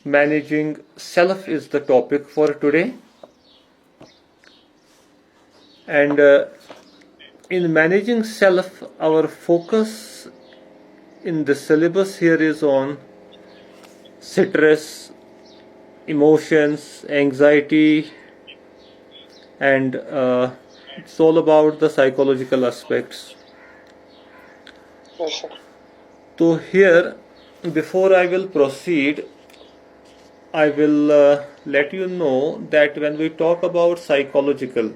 managing self is the topic for today. And in managing self, our focus in the syllabus here is on stress, emotions, anxiety, and it's all about the psychological aspects. Yes, sir. So here, before I will proceed, I will let you know that when we talk about psychological,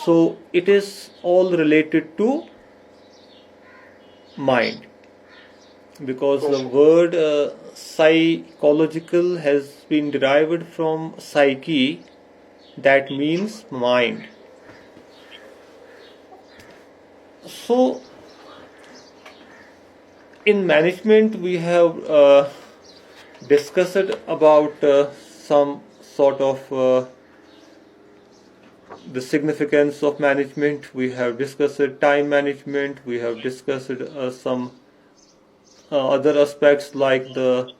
so it is all related to mind, because Yes, the sir. word psychological has been derived from psyche, that means mind. So in management we have discussed about some sort of the significance of management. We have discussed time management. We have discussed some other aspects like the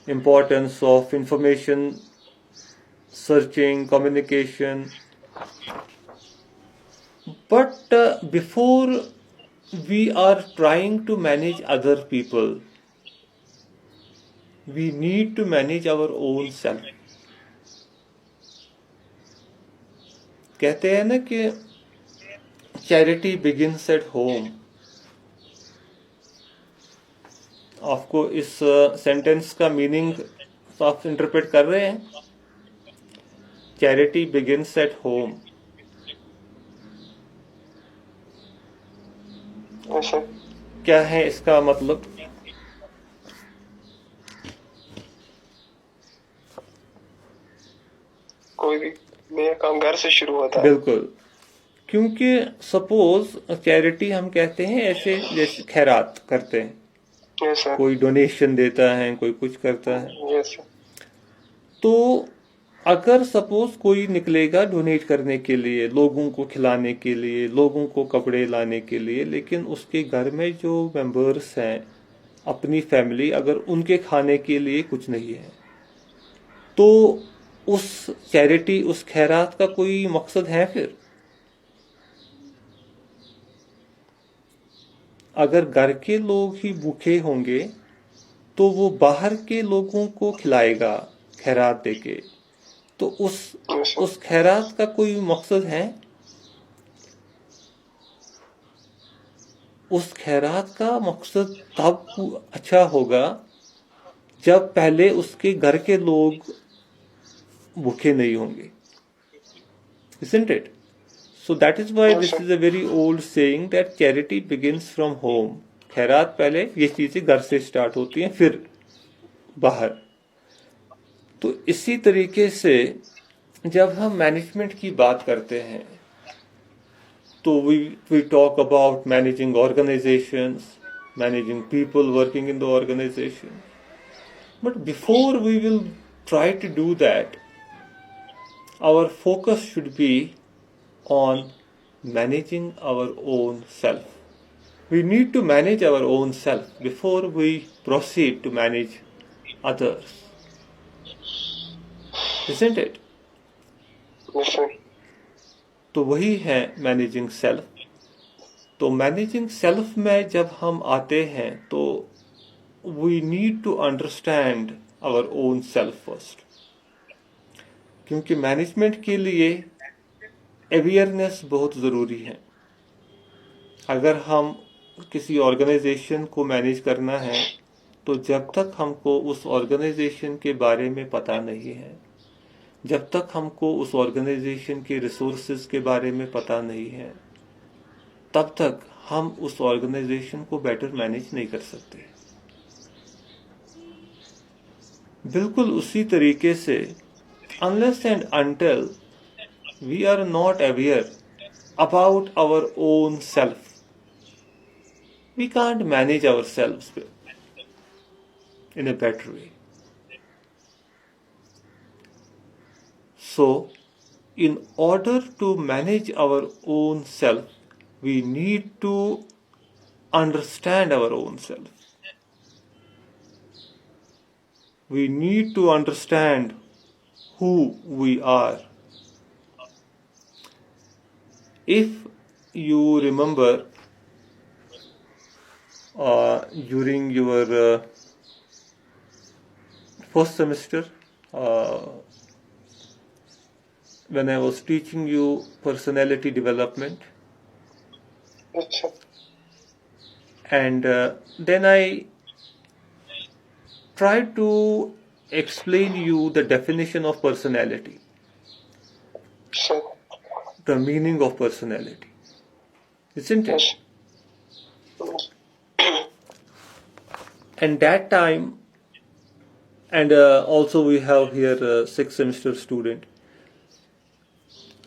importance of information searching, communication. But before we are trying to manage other people, we need to manage our own self. कहते हैं ना कि charity begins at home. आपको इस sentence का meaning आप interpret कर रहे हैं? Charity begins at home. Yes, sir. क्या है इसका मतलब? कोई भी नया काम घर से शुरू होता है. बिल्कुल, क्योंकि सपोज चैरिटी हम कहते हैं ऐसे जैसे खैरात करते हैं, Yes, sir. कोई डोनेशन देता है, कोई कुछ करता है. Yes, sir. तो अगर सपोज कोई निकलेगा डोनेट करने के लिए, लोगों को खिलाने के लिए, लोगों को कपड़े लाने के लिए, लेकिन उसके घर में जो मेंबर्स हैं, अपनी फैमिली, अगर उनके खाने के लिए कुछ नहीं है, तो उस चैरिटी, उस खैरात का कोई मकसद है? फिर अगर घर के लोग ही भूखे होंगे तो वो बाहर के लोगों को खिलाएगा खैरात देके, तो Yes, sir. उस खैरात का कोई मकसद है? उस खैरात का मकसद तब अच्छा होगा जब पहले उसके घर के लोग भूखे नहीं होंगे. Isn't it? So that is why Yes, this sir. is a very old saying that charity begins from home. खैरात पहले ये चीजें घर से स्टार्ट होती हैं, फिर बाहर. तो इसी तरीके से जब हम मैनेजमेंट की बात करते हैं तो we talk about managing organizations, managing people working in the organization. But before we will try to do that, our focus should be on managing our own self. We need to manage our own self before we proceed to manage others. Isn't it? Yes, sir. तो वही है managing self. तो managing self में जब हम आते हैं तो we need to understand our own self first, क्योंकि मैनेजमेंट के लिए अवेयरनेस बहुत ज़रूरी है. अगर हम किसी ऑर्गेनाइजेशन को मैनेज करना है तो जब तक हमको उस ऑर्गेनाइजेशन के बारे में पता नहीं है, जब तक हमको उस ऑर्गेनाइजेशन के रिसोर्सेज के बारे में पता नहीं है, तब तक हम उस ऑर्गेनाइजेशन को बेटर मैनेज नहीं कर सकते. बिल्कुल उसी तरीके से unless and until we are not aware about our own self, we can't manage our self in a better way. So, in order to manage our own self, we need to understand our own self. we need to understand who we are. If you remember during your first semester, when I was teaching you personality development, Yes, sir. and then I tried to explain you the definition of personality, Sir. the meaning of personality, isn't it? Yes. And that time, and also we have here a sixth semester student.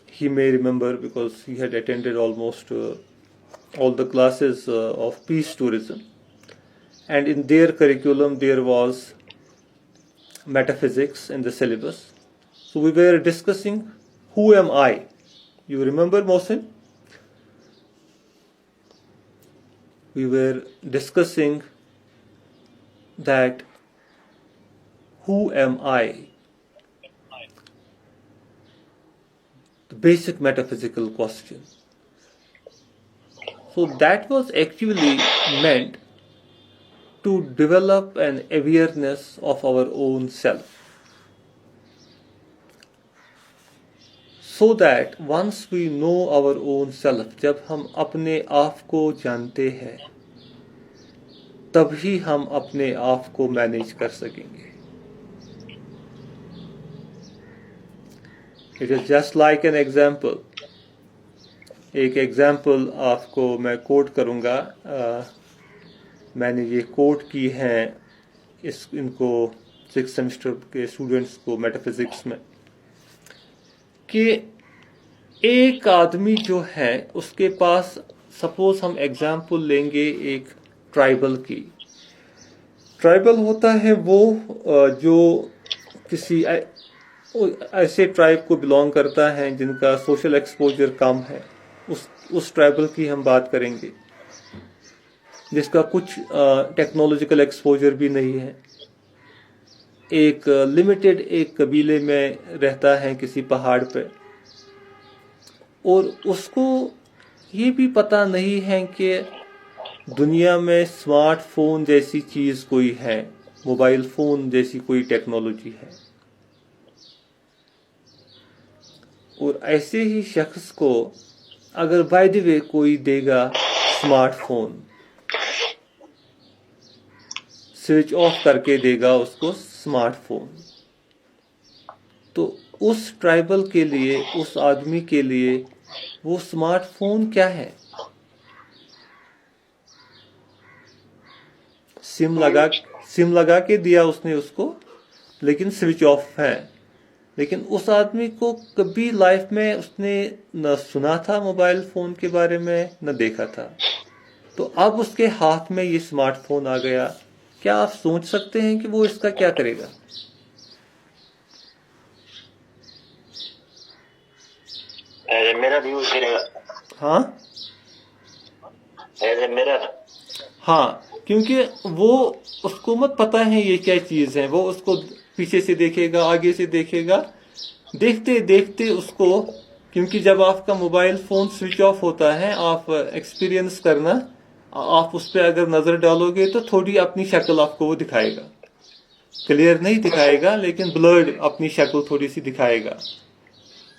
He may remember because he had attended almost all the classes of peace tourism, and in their curriculum there was metaphysics in the syllabus. So we were discussing who am I. You remember, Mohsin? We were discussing that who am I, the basic metaphysical question. So that was actually meant to develop an awareness of our own self, so that once we know our own self, जब हम अपने आप को जानते हैं, तभी हम अपने आप को मैनेज कर सकेंगे. It is just like an example. एक एग्जाम्पल आपको मैं कोट करूँगा. मैंने ये कोट की हैं इनको सिक्स सेमेस्टर के स्टूडेंट्स को मेटाफिजिक्स में, कि एक आदमी जो है उसके पास, सपोज हम एग्जाम्पल लेंगे एक ट्राइबल की. ट्राइबल होता है वो जो किसी ऐसे ट्राइब को बिलोंग करता है जिनका सोशल एक्सपोजर कम है. उस ट्राइबल की हम बात करेंगे जिसका कुछ टेक्नोलॉजिकल एक्सपोजर भी नहीं है. एक लिमिटेड एक कबीले में रहता है किसी पहाड़ पे, और उसको ये भी पता नहीं है कि दुनिया में स्मार्टफोन जैसी चीज़ कोई है, मोबाइल फ़ोन जैसी कोई टेक्नोलॉजी है. और ऐसे ही शख्स को अगर बाय द वे कोई देगा स्मार्टफोन, स्विच ऑफ करके देगा उसको स्मार्टफोन, तो उस ट्राइबल के लिए, उस आदमी के लिए वो स्मार्टफोन क्या है? सिम लगा के दिया उसने उसको, लेकिन स्विच ऑफ है. लेकिन उस आदमी को कभी लाइफ में उसने न सुना था मोबाइल फोन के बारे में, न देखा था. तो अब उसके हाथ में ये स्मार्टफोन आ गया. क्या आप सोच सकते हैं कि वो इसका क्या करेगा? मेरा भी यूज करेगा. हाँ, मेरा. हाँ, क्योंकि वो उसको मत पता है ये क्या चीज है. वो उसको पीछे से देखेगा, आगे से देखेगा, देखते देखते उसको, क्योंकि जब आपका मोबाइल फोन स्विच ऑफ होता है, आप एक्सपीरियंस करना, आप उस पर अगर नजर डालोगे तो थोड़ी अपनी शक्ल आपको वो दिखाएगा. क्लियर नहीं दिखाएगा, लेकिन ब्लर्ड अपनी शक्ल थोड़ी सी दिखाएगा.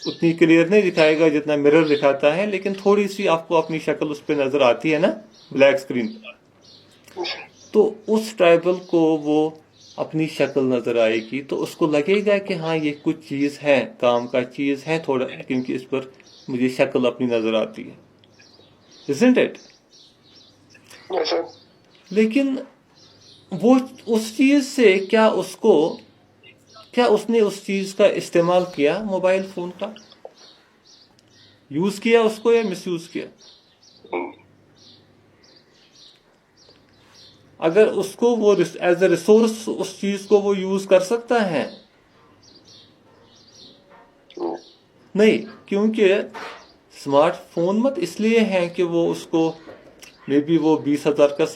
उतनी क्लियर नहीं दिखाएगा जितना मिरर दिखाता है, लेकिन थोड़ी सी आपको अपनी शक्ल उस पर नजर आती है ना, ब्लैक स्क्रीन. तो उस ट्राइबल को वो अपनी शक्ल नजर आएगी, तो उसको लगेगा कि हाँ ये कुछ चीज है, काम का चीज है थोड़ा, क्योंकि इस पर मुझे शक्ल अपनी नजर आती है. Isn't it? Yes, sir. लेकिन वो उस चीज से क्या उसने उस चीज का इस्तेमाल किया, मोबाइल फोन का यूज किया उसको, या मिसयूज किया? अगर उसको वो एज ए रिसोर्स उस चीज को वो यूज कर सकता है? नहीं, क्योंकि स्मार्टफोन मत इसलिए है कि वो उसको मे बी वो 20,000 का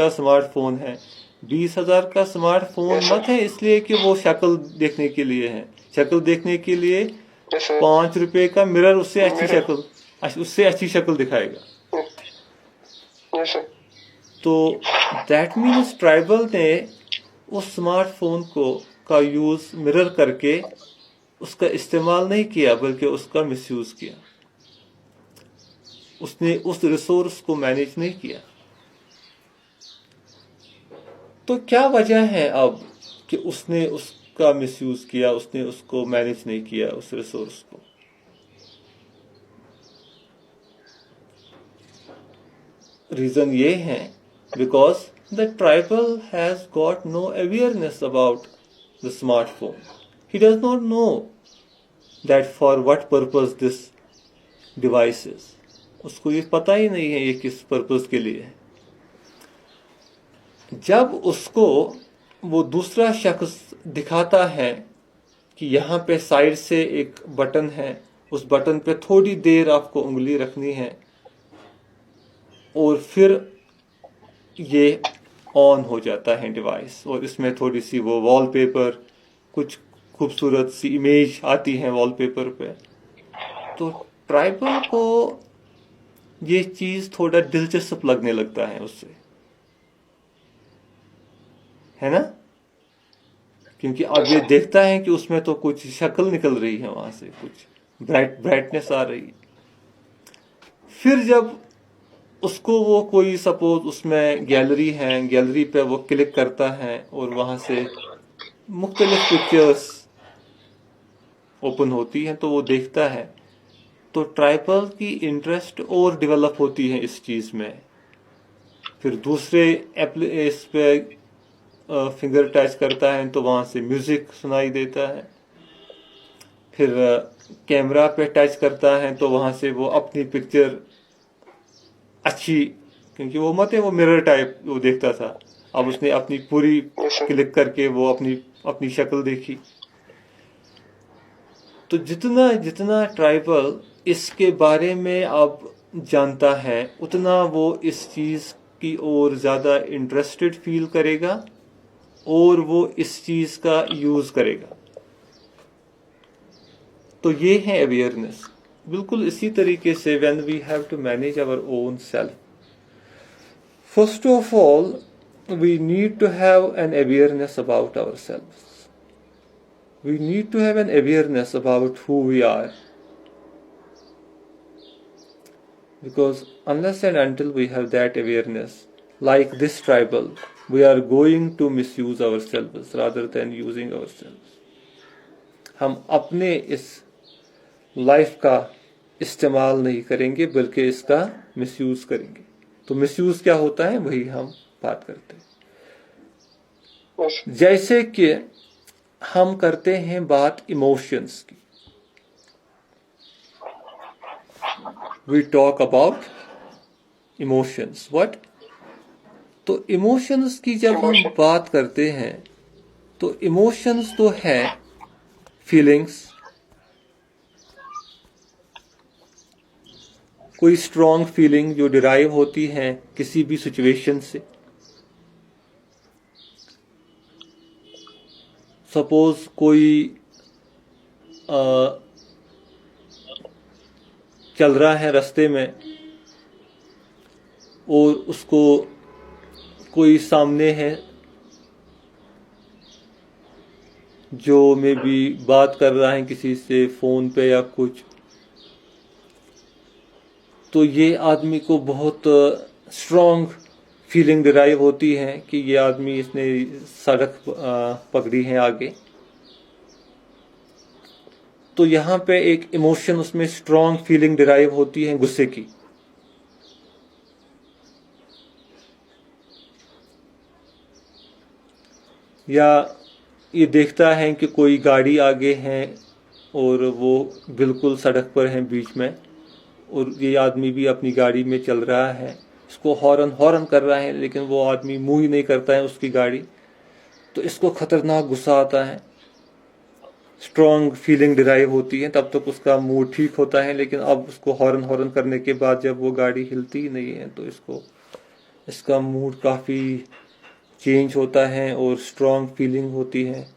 स्मार्टफोन है, 20,000 का स्मार्टफोन Yes, sir. मत है इसलिए कि वो शक्ल देखने के लिए है। शक्ल देखने के लिए Yes, sir. 5 रुपए का मिरर उससे अच्छी Mirror. शक्ल, उससे अच्छी शक्ल दिखाएगा। Yes, sir. तो दैट मीन्स ट्राइबल ने उस स्मार्टफोन को का यूज मिरर करके उसका इस्तेमाल नहीं किया बल्कि उसका मिसयूज किया। उसने उस रिसोर्स को मैनेज नहीं किया। तो क्या वजह है अब कि उसने उसका मिसयूज किया, उसने उसको मैनेज नहीं किया उस रिसोर्स को? रीजन ये है because the tribal has got no awareness about the smartphone. He does not know that for what purpose this device is. उसको ये पता ही नहीं है ये किस पर्पस के लिए है। जब उसको वो दूसरा शख्स दिखाता है कि यहाँ पे साइड से एक बटन है, उस बटन पे थोड़ी देर आपको उंगली रखनी है और फिर ये ऑन हो जाता है डिवाइस, और इसमें थोड़ी सी वो वॉलपेपर, कुछ खूबसूरत सी इमेज आती है वॉलपेपर पे। तो ट्राइबल को ये चीज थोड़ा दिलचस्प लगने लगता है उससे, है ना? क्योंकि अब ये देखता है कि उसमें तो कुछ शक्ल निकल रही है, वहां से कुछ ब्राइटनेस आ रही है। फिर जब उसको वो कोई सपोज उसमें गैलरी है, गैलरी पे वो क्लिक करता है और वहां से मुख्तलिफ पिक्चर्स ओपन होती हैं तो वो देखता है। तो ट्राइबल की इंटरेस्ट और डेवलप होती है इस चीज में। फिर दूसरे इस पे फिंगर टच करता है तो वहां से म्यूजिक सुनाई देता है। फिर कैमरा पे टच करता है तो वहां से वो अपनी पिक्चर अच्छी, क्योंकि वो मत है वो मिरर टाइप वो देखता था, अब उसने अपनी पूरी क्लिक करके वो अपनी शक्ल देखी। तो जितना जितना ट्राइबल इसके बारे में अब जानता है उतना वो इस चीज की ओर ज्यादा इंटरेस्टेड फील करेगा और वो इस चीज का यूज करेगा। तो ये है अवेयरनेस। बिल्कुल इसी तरीके से when we have to manage our own self, first of all we need to have an awareness about our self. We need to have an awareness about who we are, because unless and until we have that awareness, like this tribal, we are going to misuse ourselves rather than using ourselves. हम अपने इस life का इस्तेमाल नहीं करेंगे बल्कि इसका misuse करेंगे। तो मिसयूज क्या होता है वही हम बात करते हैं। जैसे कि हम करते हैं बात इमोशंस की, we talk about emotions. What? तो इमोशंस की जब हम बात करते हैं तो इमोशंस तो है फीलिंग्स, कोई स्ट्रॉन्ग फीलिंग जो डिराइव होती है किसी भी सिचुएशन से। सपोज कोई चल रहा है रास्ते में और उसको कोई सामने है जो मे बी बात कर रहा है किसी से फोन पे या कुछ, तो ये आदमी को बहुत स्ट्रॉन्ग फीलिंग डिराइव होती है कि ये आदमी इसने सड़क पकड़ी है आगे। तो यहाँ पे एक इमोशन उसमें स्ट्रॉन्ग फीलिंग डिराइव होती है गुस्से की। या ये देखता है कि कोई गाड़ी आगे है और वो बिल्कुल सड़क पर है बीच में, और ये आदमी भी अपनी गाड़ी में चल रहा है, इसको हॉर्न कर रहा है लेकिन वो आदमी मूव ही नहीं करता है उसकी गाड़ी। तो इसको खतरनाक गुस्सा आता है, स्ट्रॉन्ग फीलिंग डिराइव होती है। तब तक उसका मूड ठीक होता है, लेकिन अब उसको हॉर्न करने के बाद जब वो गाड़ी हिलती ही नहीं है तो इसका मूड काफी चेंज होता है और स्ट्रॉन्ग फीलिंग होती है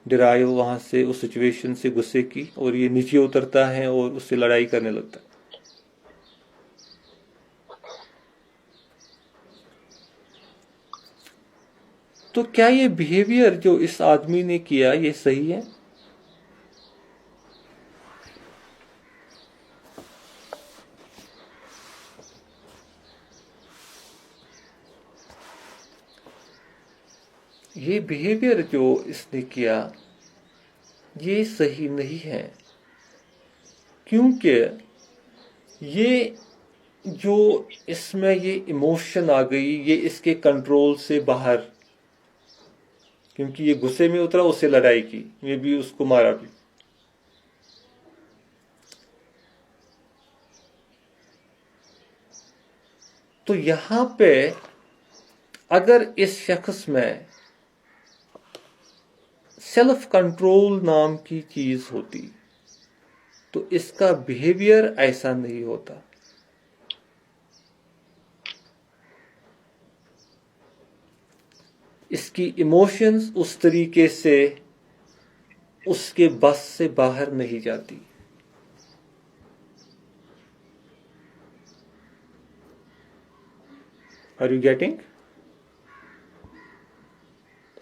डिराइव वहां से उस सिचुएशन से गुस्से की, और ये नीचे उतरता है और उससे लड़ाई करने लगता है। तो क्या ये बिहेवियर जो इस आदमी ने किया ये सही है? ये बिहेवियर जो इसने किया ये सही नहीं है, क्योंकि ये जो इसमें ये इमोशन आ गई ये इसके कंट्रोल से बाहर, क्योंकि ये गुस्से में उतरा, उससे लड़ाई की, ये भी उसको मारा भी। तो यहां पे अगर इस शख्स में सेल्फ कंट्रोल नाम की चीज होती तो इसका बिहेवियर ऐसा नहीं होता। इसकी इमोशंस उस तरीके से उसके बस से बाहर नहीं जाती। Are you getting?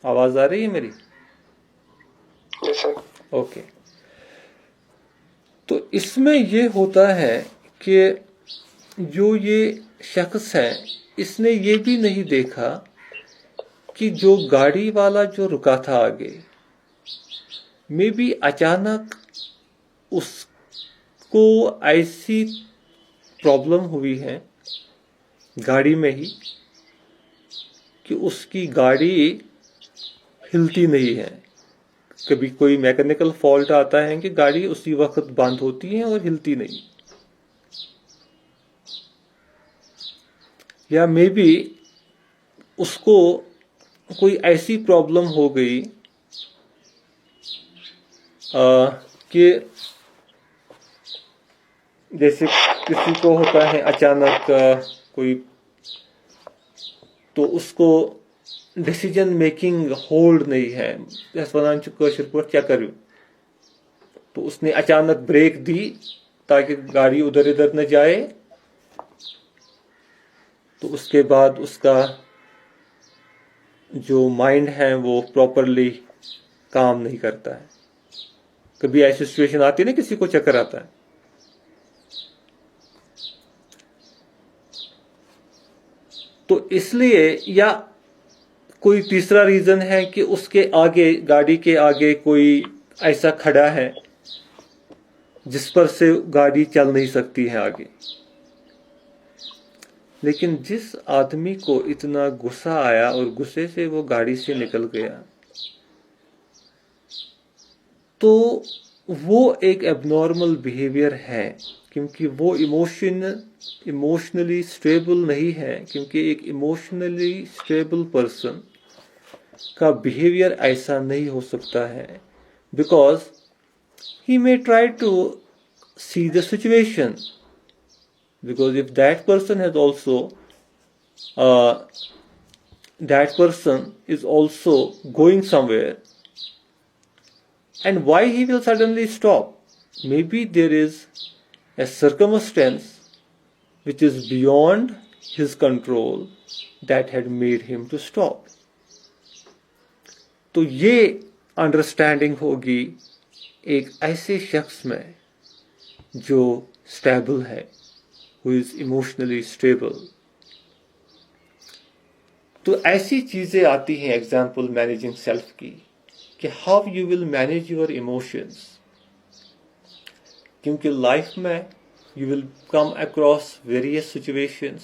आवाज आ रही है मेरी? Yes sir. ओके। तो इसमें ये होता है कि जो ये शख्स है इसने ये भी नहीं देखा कि जो गाड़ी वाला जो रुका था आगे, मे बी अचानक उसको ऐसी प्रॉब्लम हुई है गाड़ी में ही कि उसकी गाड़ी हिलती नहीं है। कभी कोई मैकेनिकल फॉल्ट आता है कि गाड़ी उसी वक्त बंद होती है और हिलती नहीं, या मे बी उसको कोई ऐसी प्रॉब्लम हो गई कि जैसे किसी को होता है अचानक कोई, तो उसको डिसीजन मेकिंग होल्ड नहीं है, क्या करूं, तो उसने अचानक ब्रेक दी ताकि गाड़ी उधर इधर न जाए, तो उसके बाद उसका जो माइंड है वो प्रॉपरली काम नहीं करता है। कभी ऐसी सिचुएशन आती है ना, किसी को चक्कर आता है, तो इसलिए, या कोई तीसरा रीजन है कि उसके आगे, गाड़ी के आगे कोई ऐसा खड़ा है जिस पर से गाड़ी चल नहीं सकती है आगे। लेकिन जिस आदमी को इतना गुस्सा आया और गुस्से से वो गाड़ी से निकल गया, तो वो एक एबनॉर्मल बिहेवियर है, क्योंकि वो इमोशनली स्टेबल नहीं है। क्योंकि एक इमोशनली स्टेबल पर्सन का बिहेवियर ऐसा नहीं हो सकता है, because he may try to see the situation, because if that person has also that person is also going somewhere, and why he will suddenly stop? Maybe there is a circumstance which is beyond his control that had made him to stop. तो ये understanding होगी एक ऐसे शख्स में जो stable है, who is emotionally stable. तो ऐसी चीजें आती हैं एग्जाम्पल मैनेजिंग सेल्फ की, कि how you will manage your emotions. क्योंकि लाइफ में you will come across various situations,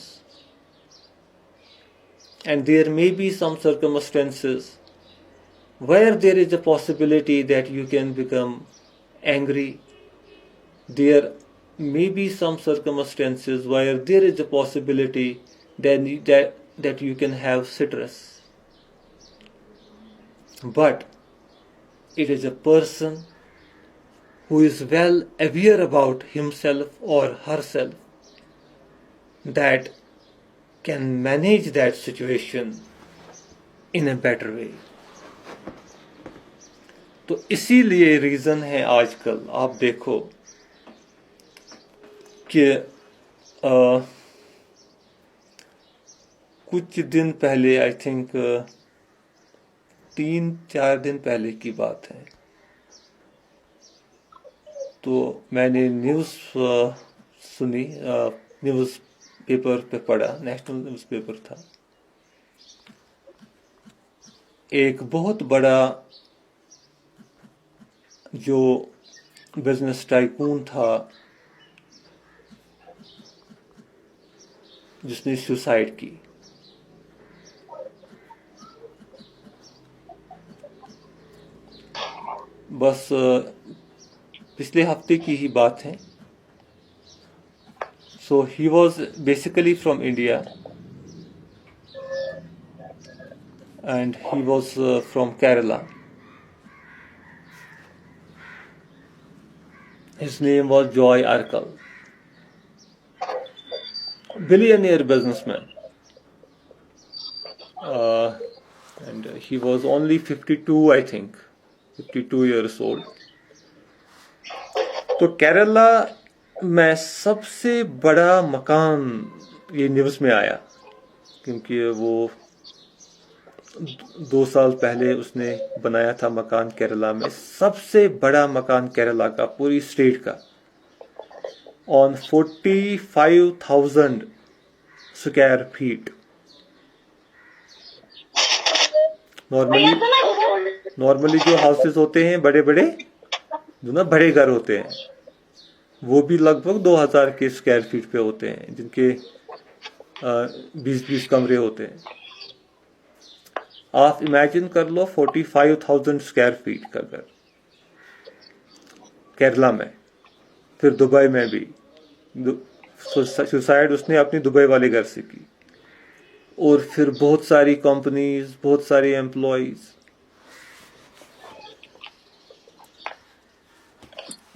and there may be some circumstances where there is a possibility that you can become angry. There may be some circumstances where there is a possibility that you can have stress. But it is a person who is well aware about himself or herself that can manage that situation in a better way. तो इसीलिए reason है आजकल आप देखो कि कुछ दिन पहले, आई थिंक 3-4 दिन पहले की बात है, तो मैंने न्यूज़ सुनी, न्यूज़ पेपर पे पढ़ा, नेशनल न्यूज़ पेपर था। एक बहुत बड़ा जो बिजनेस टाइकून था जिसने सुसाइड की। बस पिछले हफ्ते की ही बात है। So he was basically from India and he was from Kerala. His name was Joy Arkal, billionaire businessman, and he was only 52, I think, 52 years old. तो केरला में सबसे बड़ा मकान, ये न्यूज़ में आया, क्योंकि वो 2 साल पहले उसने बनाया था मकान केरला में, सबसे बड़ा मकान केरला का, पूरी स्टेट का, ऑन 45,000 स्क्वायर फीट। नॉर्मली जो हाउसेस होते हैं बड़े बड़े, जो ना बड़े घर होते हैं, वो भी लगभग 2,000 के स्क्वायर फीट पे होते हैं, जिनके 20-20 कमरे होते हैं। आप इमेजिन कर लो 45,000 स्क्वायर फीट का घर केरला में, फिर दुबई में भी। सुसाइड उसने अपनी दुबई वाले घर से की, और फिर बहुत सारी कंपनीज, बहुत सारे employees,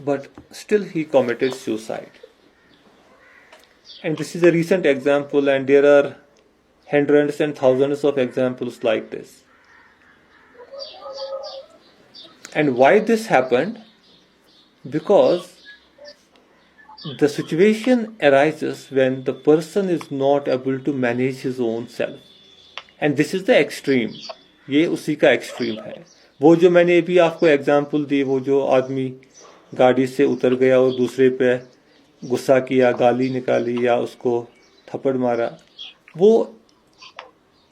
but still he committed suicide. And this is a recent example, and there are hundreds and thousands of examples like this. And why this happened? Because the situation arises when the person is not able to manage his own self. And this is the extreme. ये उसी का extreme है। वो जो मैंने अभी आपको example दी, वो जो आदमी गाड़ी से उतर गया और दूसरे पे गुस्सा किया, गाली निकाली या उसको थप्पड़ मारा, वो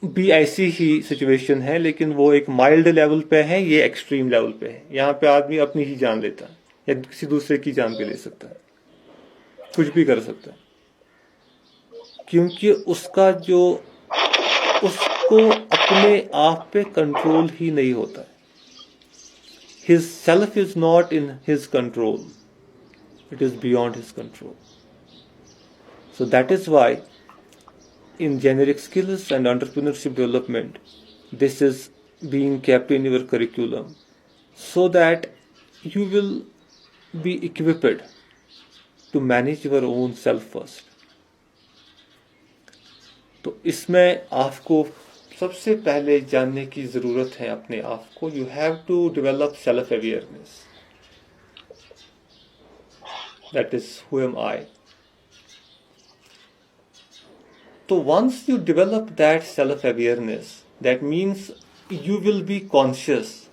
भी ऐसी ही सिचुएशन है, लेकिन वो एक माइल्ड लेवल पे है, ये एक्सट्रीम लेवल पे है। यहाँ पे आदमी अपनी ही जान लेता है या किसी दूसरे की जान भी ले सकता है, कुछ भी कर सकता है, क्योंकि उसका जो, उसको अपने आप पे कंट्रोल ही नहीं होता है। His self is not in his control. It is beyond his control. So that is why in generic skills and entrepreneurship development, this is being kept in your curriculum, so that you will be equipped to manage your own self first. तो इसमें आपको सबसे पहले जानने की ज़रूरत है अपने आप को। You have to develop self awareness, that is who am I. तो once you develop that self awareness, that means you will be conscious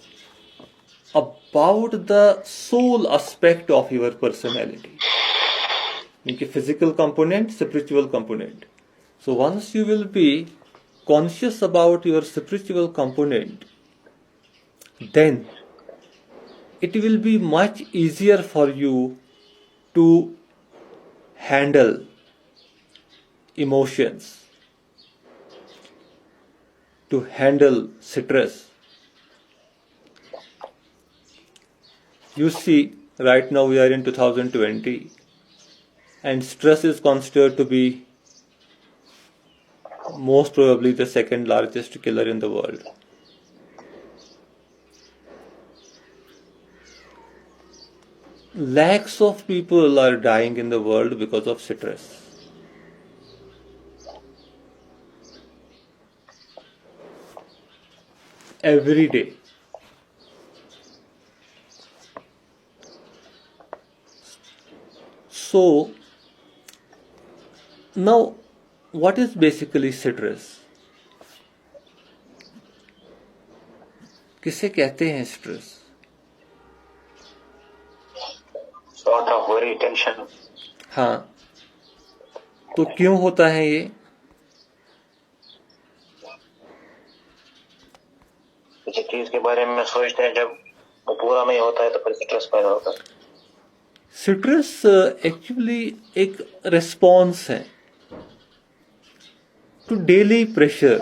about the soul aspect of your personality, meaning physical component, spiritual component. So once you will be conscious about your spiritual component, then it will be much easier for you to handle emotions, to handle stress. You see, right now we are in 2020, and stress is considered to be most probably the second largest killer in the world. Lakhs of people are dying in the world because of stress. every day. So now what is basically stress? किसे कहते हैं stress? sort of worry, tension. हाँ, तो क्यों होता है ये? किसी चीज के बारे में सोचते हैं, जब वो पूरा नहीं होता है तो फिर स्ट्रेस पैदा होता है। स्ट्रेस एक्चुअली एक रिस्पॉन्स है टू डेली प्रेशर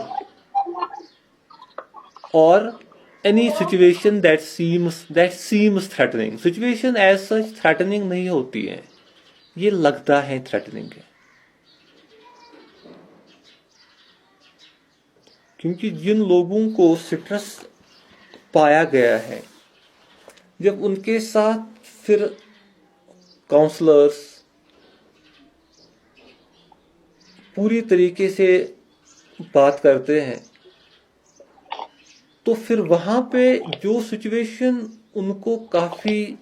और any situation that seems threatening. Situation as such threatening नहीं होती है, ये लगता है threatening है, क्योंकि जिन लोगों को स्ट्रेस पाया गया है, जब उनके साथ फिर काउंसलर्स पूरी तरीके से बात करते हैं, तो फिर वहाँ पे जो सिचुएशन उनको काफ़ी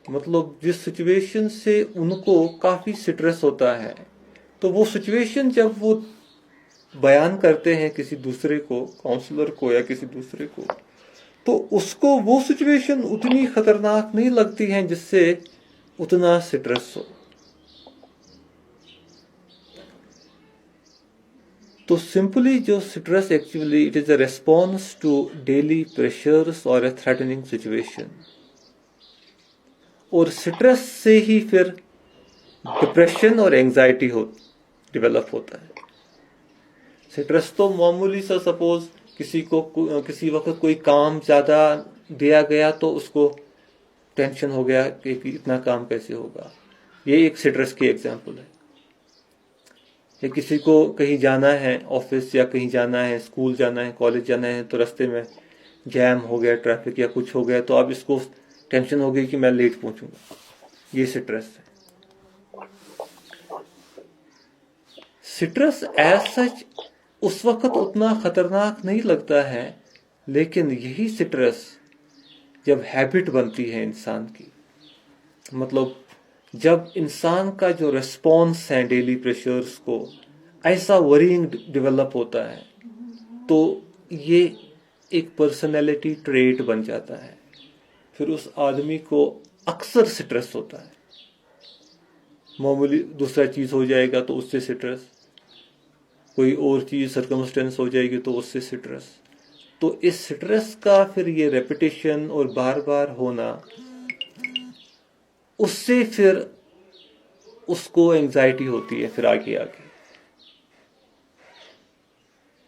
मतलब जिस सिचुएशन से उनको काफ़ी स्ट्रेस होता है, तो वो सिचुएशन जब वो बयान करते हैं किसी दूसरे को, काउंसलर को या किसी दूसरे को, तो उसको वो सिचुएशन उतनी खतरनाक नहीं लगती है जिससे उतना स्ट्रेस हो। तो सिंपली जो stress actually it is a response to daily pressures और अ थ्रेटनिंग सिचुएशन, और स्ट्रेस से ही फिर डिप्रेशन और एंजाइटी डेवलप होता है। स्ट्रेस तो मामूली सा, सपोज किसी को किसी वक्त कोई काम ज्यादा दिया गया तो उसको टेंशन हो गया कि इतना काम कैसे होगा, ये एक स्ट्रेस की एग्जांपल है। या किसी को कहीं जाना है, ऑफिस या कहीं जाना है, स्कूल जाना है, कॉलेज जाना है, तो रास्ते में जैम हो गया, ट्रैफिक या कुछ हो गया, तो अब इसको टेंशन हो गई कि मैं लेट पहुंचूंगा, ये स्ट्रेस है। स्ट्रेस एज सच उस वक्त उतना खतरनाक नहीं लगता है, लेकिन यही स्ट्रेस जब हैबिट बनती है इंसान की, मतलब जब इंसान का जो रिस्पॉन्स है डेली प्रेशर्स को ऐसा वरीइंग डेवलप होता है, तो ये एक पर्सनैलिटी ट्रेट बन जाता है। फिर उस आदमी को अक्सर स्ट्रेस होता है। मामूली दूसरा चीज हो जाएगा तो उससे स्ट्रेस, कोई और चीज सर्कमस्टेंस हो जाएगी तो उससे स्ट्रेस। तो इस स्ट्रेस का फिर ये रेपिटेशन और बार बार होना, उससे फिर उसको एंजाइटी होती है फिर आगे आगे,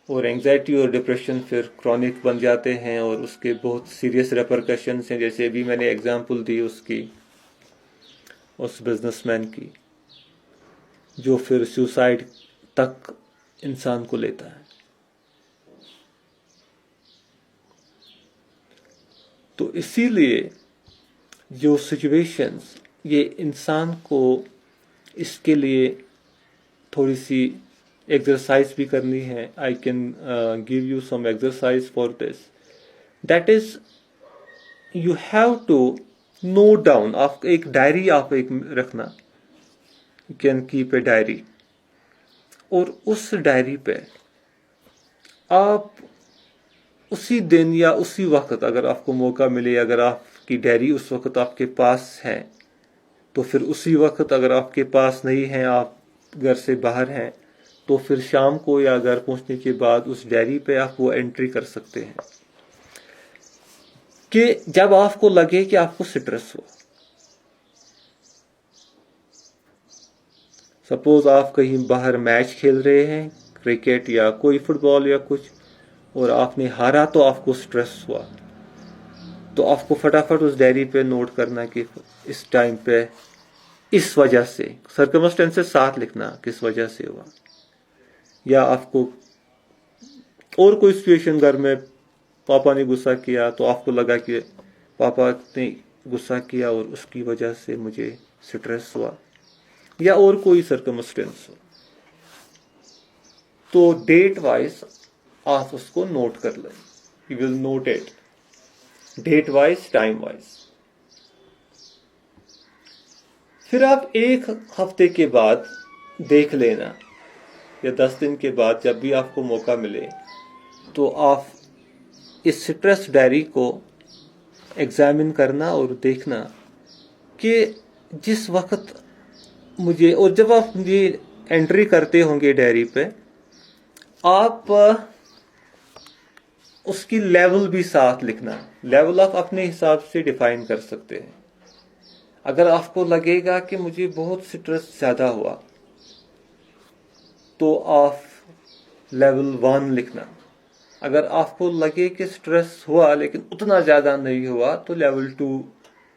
और एंजाइटी और डिप्रेशन फिर क्रॉनिक बन जाते हैं और उसके बहुत सीरियस रेपरकशंस हैं। जैसे अभी मैंने एग्जांपल दी उसकी, उस बिजनेसमैन की, जो फिर सुसाइड तक इंसान को लेता है। तो इसीलिए जो सिचुएशंस, ये इंसान को इसके लिए थोड़ी सी एक्सरसाइज भी करनी है। I can give you some exercise for this, that is you have to note down. आप एक डायरी आप एक रखना, you can keep a diary, और उस डायरी पे आप उसी दिन या उसी वक्त अगर आपको मौका मिले, अगर आपकी डायरी उस वक्त आपके पास है तो फिर उसी वक्त, अगर आपके पास नहीं है, आप घर से बाहर हैं, तो फिर शाम को या घर पहुंचने के बाद उस डायरी पे आप वो एंट्री कर सकते हैं कि जब आपको लगे कि आपको स्ट्रेस हो। सपोज आप कहीं बाहर मैच खेल रहे हैं, क्रिकेट या कोई फुटबॉल या कुछ, और आपने हारा तो आपको स्ट्रेस हुआ, तो आपको फटाफट उस डायरी पे नोट करना कि इस टाइम पे इस वजह से, सर्कमस्टेंसेस साथ लिखना किस वजह से हुआ। या आपको और कोई सिचुएशन, घर में पापा ने गुस्सा किया तो आपको लगा कि पापा ने गुस्सा किया और उसकी वजह से मुझे स्ट्रेस हुआ, या और कोई सर्कमस्टेंस हो, तो डेट वाइज आप उसको नोट कर लें, you will note it date wise, time wise. फिर आप एक हफ्ते के बाद देख लेना या 10 दिन के बाद, जब भी आपको मौका मिले, तो आप इस स्ट्रेस डायरी को एग्जामिन करना और देखना कि जिस वक्त मुझे, और जब आप ये एंट्री करते होंगे डायरी पे, आप उसकी लेवल भी साथ लिखना। लेवल आप अपने हिसाब से डिफाइन कर सकते हैं। अगर आपको लगेगा कि मुझे बहुत स्ट्रेस ज़्यादा हुआ, तो आप लेवल 1 लिखना। अगर आपको लगे कि स्ट्रेस हुआ लेकिन उतना ज़्यादा नहीं हुआ, तो लेवल 2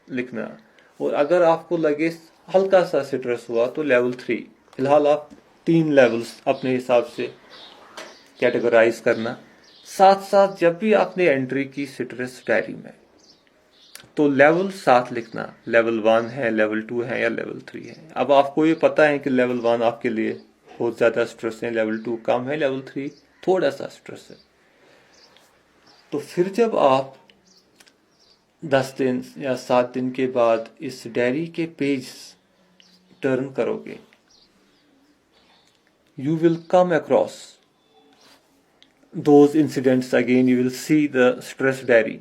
लिखना। और अगर आपको लगे हल्का सा स्ट्रेस हुआ, तो लेवल 3। फिलहाल आप 3 लेवल्स अपने हिसाब से कैटेगराइज करना। साथ साथ जब भी आपने एंट्री की स्ट्रेस डायरी में, तो लेवल साथ लिखना। लेवल 1 है, लेवल 2 है या लेवल 3 है। अब आपको ये पता है कि लेवल 1 आपके लिए बहुत ज़्यादा स्ट्रेस है, लेवल 2 कम है, लेवल 3 थोड़ा सा स्ट्रेस है। तो फिर जब आप 10 दिन या 7 दिन के बाद इस डायरी के पेज टर्न करोगे, you will come across those incidents again, you will see the stress diary।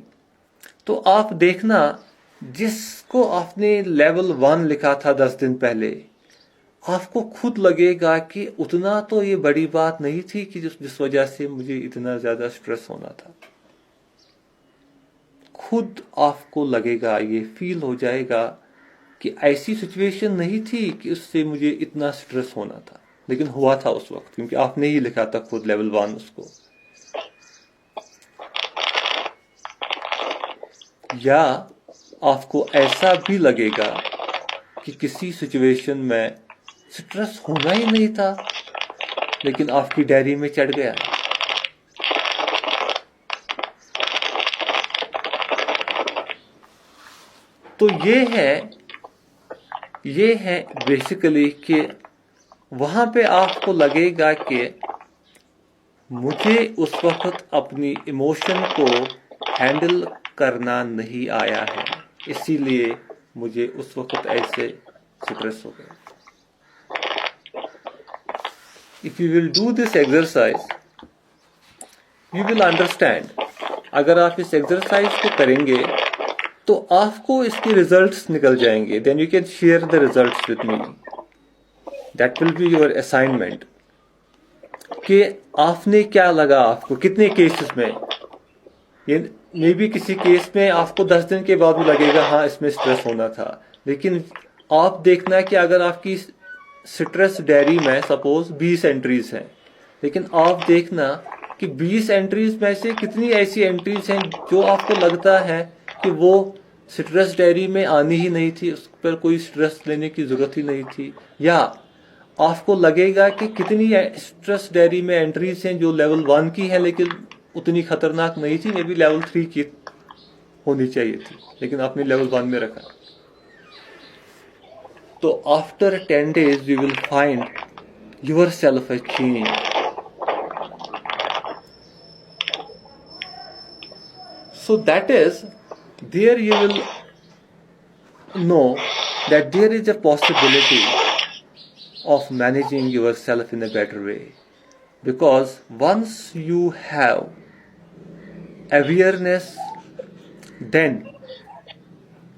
तो आप देखना, जिसको आपने लेवल 1 लिखा था 10 दिन पहले, आपको खुद लगेगा कि उतना तो ये बड़ी बात नहीं थी कि जिस वजह से मुझे इतना ज्यादा स्ट्रेस होना था। खुद आपको लगेगा, ये फील हो जाएगा कि ऐसी सिचुएशन नहीं थी कि उससे मुझे इतना स्ट्रेस होना था, लेकिन हुआ था उस वक्त, क्योंकि आपने ही लिखा था खुद लेवल 1 उसको। या आपको ऐसा भी लगेगा कि किसी सिचुएशन में स्ट्रेस होना ही नहीं था, लेकिन आपकी डायरी में चढ़ गया। तो ये है बेसिकली कि वहां पे आपको लगेगा कि मुझे उस वक्त अपनी इमोशन को हैंडल करना नहीं आया है, इसीलिए मुझे उस वक्त ऐसे स्ट्रेस हो गया। If you will do this exercise, you will understand। अगर आप इस एक्सरसाइज को करेंगे तो आपको इसके रिजल्ट्स निकल जाएंगे। Then you can share the results with me. That will be your assignment कि आपने क्या लगा, आपको कितने केसेस में, ये मे बी किसी केस में आपको 10 दिन के बाद भी लगेगा हाँ इसमें स्ट्रेस होना था, लेकिन आप देखना कि अगर आपकी स्ट्रेस डायरी में सपोज 20 एंट्रीज हैं, लेकिन आप देखना कि 20 एंट्रीज में से कितनी ऐसी एंट्रीज हैं जो आपको लगता है कि वो स्ट्रेस डायरी में आनी ही नहीं थी, उस पर कोई स्ट्रेस लेने की जरूरत ही नहीं थी। या आपको लगेगा कि कितनी स्ट्रेस डायरी में एंट्रीज हैं जो लेवल 1 की है लेकिन उतनी खतरनाक नहीं थी, मे बी लेवल 3 की होनी चाहिए थी, लेकिन आपने लेवल 1 में रखा। तो after 10 days you will find yourself a change। So that is, there you will know that there is a possibility of managing yourself in a better way, because once you have awareness, then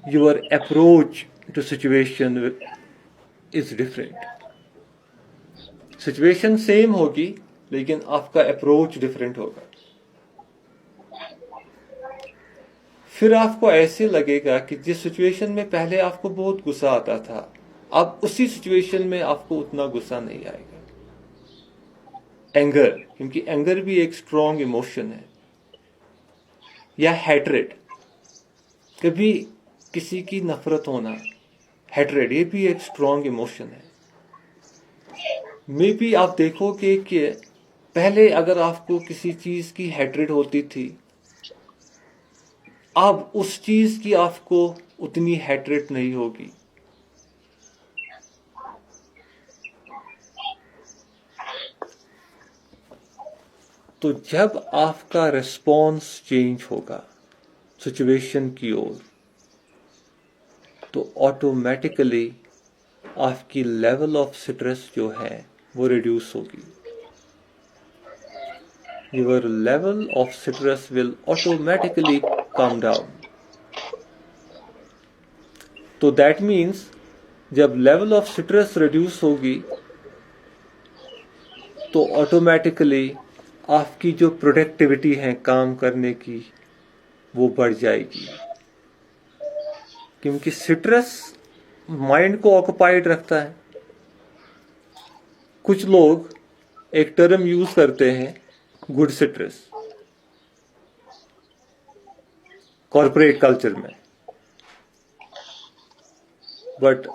your approach to situation is different। Situation same होगी लेकिन आपका approach different होगा। फिर आपको ऐसे लगेगा कि जिस सिचुएशन में पहले आपको बहुत गुस्सा आता था, अब उसी सिचुएशन में आपको उतना गुस्सा नहीं आएगा। एंगर, क्योंकि एंगर भी एक स्ट्रॉन्ग इमोशन है। या हैट्रेड, कभी किसी की नफरत होना, हैट्रेड, ये भी एक स्ट्रॉन्ग इमोशन है। मे बी आप देखोगे कि पहले अगर आपको किसी चीज की हैट्रेड होती थी, अब उस चीज की आपको उतनी हैट्रेड नहीं होगी। तो जब आपका रिस्पॉन्स चेंज होगा सिचुएशन की ओर, तो ऑटोमेटिकली आपकी लेवल ऑफ स्ट्रेस जो है वो रिड्यूस होगी. Your level of stress will automatically come down. तो दैट मीन्स जब लेवल ऑफ स्ट्रेस रिड्यूस होगी तो ऑटोमेटिकली आपकी जो प्रोडक्टिविटी है काम करने की वो बढ़ जाएगी, क्योंकि स्ट्रेस माइंड को ऑक्युपाइड रखता है. कुछ लोग एक टर्म यूज करते हैं गुड स्ट्रेस कॉर्पोरेट कल्चर में, but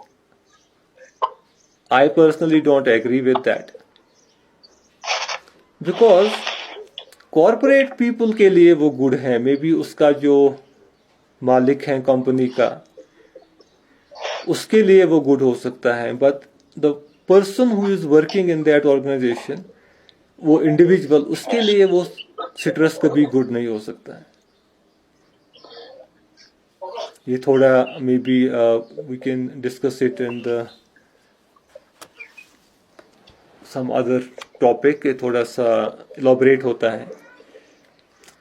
I personally don't agree with that, because corporate people के लिए वो गुड है. मे बी उसका जो मालिक है कंपनी का, उसके लिए वो गुड हो सकता है, but the person who is working in that organisation, वो इंडिविजुअल, उसके लिए वो स्ट्रेस कभी गुड नहीं हो सकता है. ये थोड़ा maybe we can discuss it in the some other topic. थोड़ा सा इलॉबरेट होता है,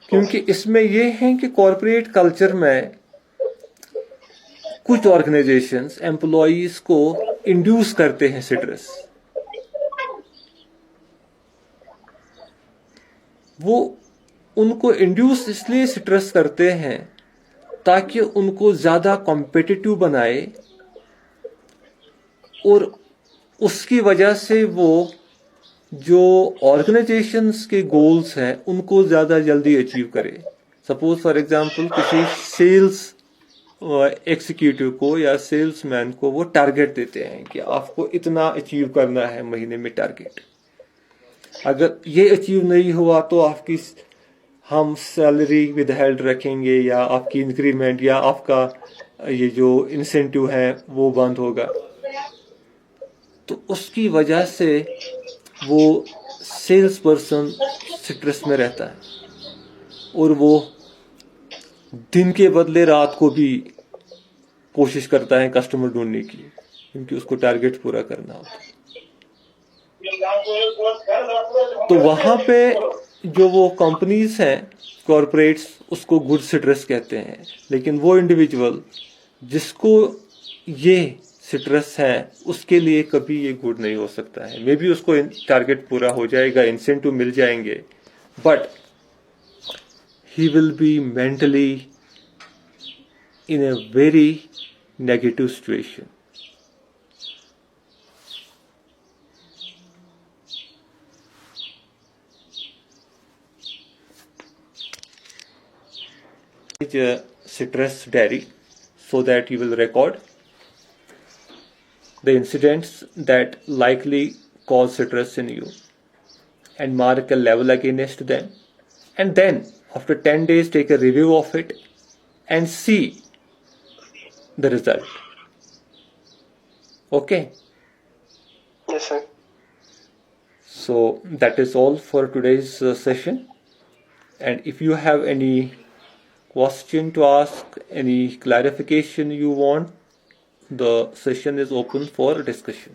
क्योंकि इसमें यह है कि कॉर्पोरेट कल्चर में कुछ ऑर्गेनाइजेशंस एम्प्लॉइज को इंड्यूस करते हैं स्ट्रेस. वो उनको इंड्यूस इसलिए स्ट्रेस करते हैं ताकि उनको ज्यादा कॉम्पिटिटिव बनाए, और उसकी वजह से वो जो ऑर्गेनाइजेशंस के गोल्स हैं उनको ज्यादा जल्दी अचीव करे. सपोज फॉर एग्जांपल किसी सेल्स एग्जीक्यूटिव को या सेल्समैन को वो टारगेट देते हैं कि आपको इतना अचीव करना है महीने में टारगेट. अगर ये अचीव नहीं हुआ तो आपकी हम सैलरी विदहेल्ड रखेंगे, या आपकी इंक्रीमेंट या आपका ये जो इंसेंटिव है वो बंद होगा. तो उसकी वजह से वो सेल्स पर्सन स्ट्रेस में रहता है, और वो दिन के बदले रात को भी कोशिश करता है कस्टमर ढूंढने की, क्योंकि उसको टारगेट पूरा करना होता है. तो वहां पे जो वो कंपनीज हैं कॉर्पोरेट्स, उसको गुड स्ट्रेस कहते हैं. लेकिन वो इंडिविजुअल जिसको ये स्ट्रेस है उसके लिए कभी ये गुड नहीं हो सकता है. मे बी उसको टारगेट पूरा हो जाएगा, इंसेंटिव मिल जाएंगे, but he will be mentally in a very negative situation. A stress diary so that you will record the incidents that likely cause stress in you and mark a level against them, and then after 10 days take a review of it and see the result. Okay? Yes, sir. So that is all for today's session. And if you have any question to ask, any clarification you want, the session is open for discussion.